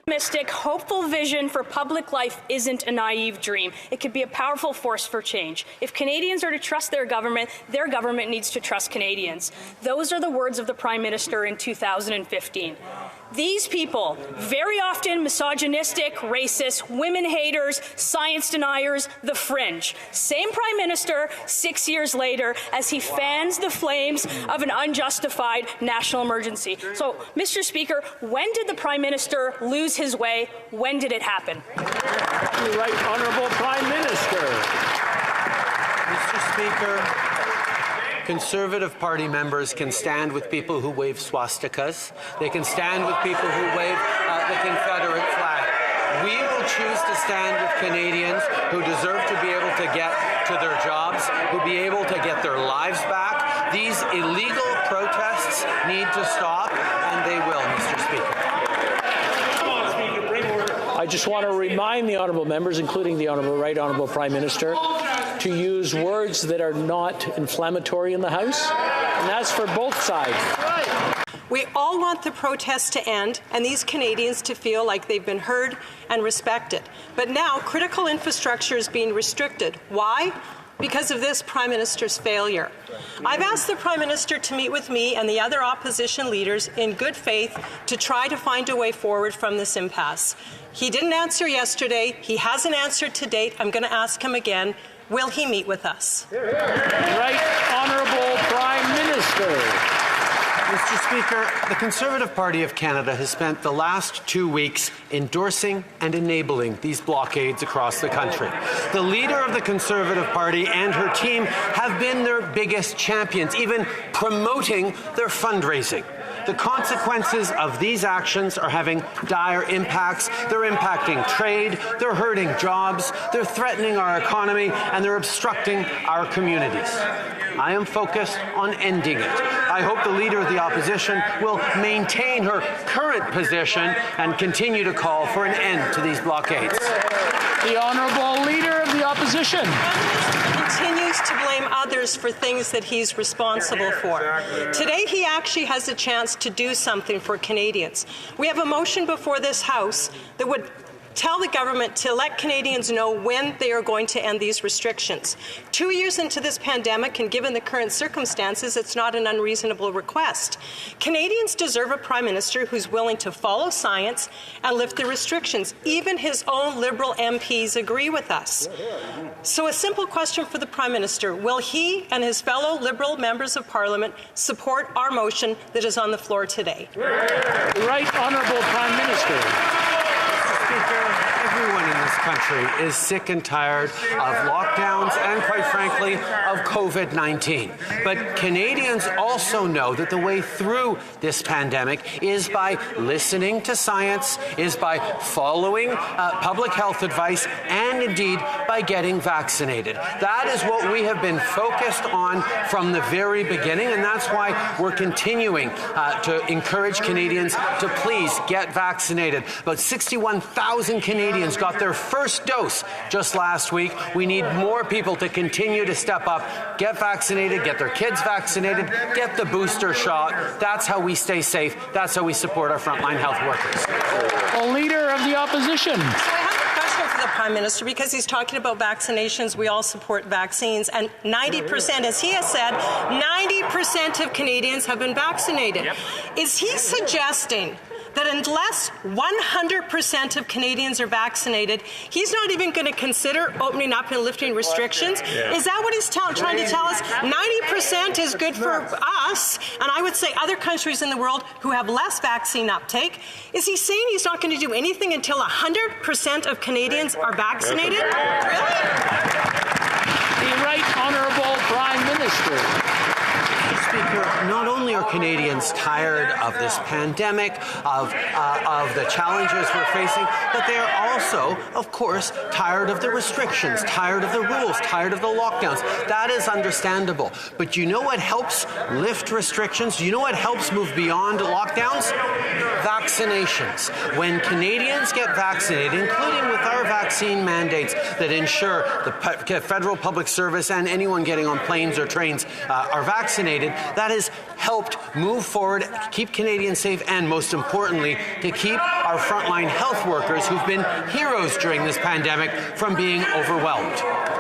Optimistic, hopeful vision for public life isn't a naive dream. It could be a powerful force for change. If Canadians are to trust their government needs to trust Canadians. Those are the words of the Prime Minister in 2015. These people, very often misogynistic, racist, women haters, science deniers, the fringe. Same Prime Minister 6 years later as he fans the flames of an unjustified national emergency. So, Mr. Speaker, when did the Prime Minister lose his way? When did it happen? The Right Honourable Prime Minister. Mr. Speaker, Conservative Party members can stand with people who wave swastikas. They can stand with people who wave the Confederate flag. We will choose to stand with Canadians who deserve to be able to get to their jobs, who be able to get their lives back. These illegal protests need to stop, and they will, Mr. Speaker. I just want to remind the honourable members, including the Right Honourable Prime Minister, to use words that are not inflammatory in the House, and that's for both sides. We all want the protests to end and these Canadians to feel like they've been heard and respected. But now critical infrastructure is being restricted. Why? Because of this Prime Minister's failure. I've asked the Prime Minister to meet with me and the other opposition leaders in good faith to try to find a way forward from this impasse. He didn't answer yesterday. He hasn't answered to date. I'm going to ask him again. Will he meet with us? Right Honourable Prime Minister. Mr. Speaker, the Conservative Party of Canada has spent the last 2 weeks endorsing and enabling these blockades across the country. The leader of the Conservative Party and her team have been their biggest champions, even promoting their fundraising. The consequences of these actions are having dire impacts. They're impacting trade, they're hurting jobs, they're threatening our economy, and they're obstructing our communities. I am focused on ending it. I hope the Leader of the Opposition will maintain her current position and continue to call for an end to these blockades. The Honourable Leader of the Opposition. Continues to blame others for things that he's responsible for. Today, he actually has a chance to do something for Canadians. We have a motion before this House that would tell the government to let Canadians know when they are going to end these restrictions. 2 years into this pandemic, and given the current circumstances, it's not an unreasonable request. Canadians deserve a Prime Minister who's willing to follow science and lift the restrictions. Even his own Liberal MPs agree with us. So a simple question for the Prime Minister. Will he and his fellow Liberal members of Parliament support our motion that is on the floor today? Right Honourable Prime Minister. Everyone in this country is sick and tired of lockdowns and, quite frankly, of COVID-19. But Canadians also know that the way through this pandemic is by listening to science, is by following public health advice, and indeed by getting vaccinated. That is what we have been focused on from the very beginning, and that's why we're continuing to encourage Canadians to please get vaccinated. About 61,000 Canadians got their first dose just last week. We need more people to continue to step up, get vaccinated, get their kids vaccinated, get the booster shot. That's how we stay safe. That's how we support our frontline health workers. The Leader of the Opposition. So I have a question for the Prime Minister, because he's talking about vaccinations. We all support vaccines, and 90%, as he has said, 90% of Canadians have been vaccinated. Yep. Is he suggesting that unless 100% of Canadians are vaccinated, he's not even going to consider opening up and lifting restrictions? Yeah. Is that what he's trying to tell us? 90% is good for us, and I would say other countries in the world who have less vaccine uptake. Is he saying he's not going to do anything until 100% of Canadians are vaccinated? Really? The Right Honourable Prime Minister. Speaker, not only are Canadians tired of this pandemic, of the challenges we're facing, but they are also, of course, tired of the restrictions, tired of the rules, tired of the lockdowns. That is understandable. But you know what helps lift restrictions? Do you know what helps move beyond lockdowns? vaccinations. When Canadians get vaccinated, including with our vaccine mandates that ensure the federal public service and anyone getting on planes or trains are vaccinated, that has helped move forward, keep Canadians safe, and most importantly, to keep our frontline health workers who've been heroes during this pandemic from being overwhelmed.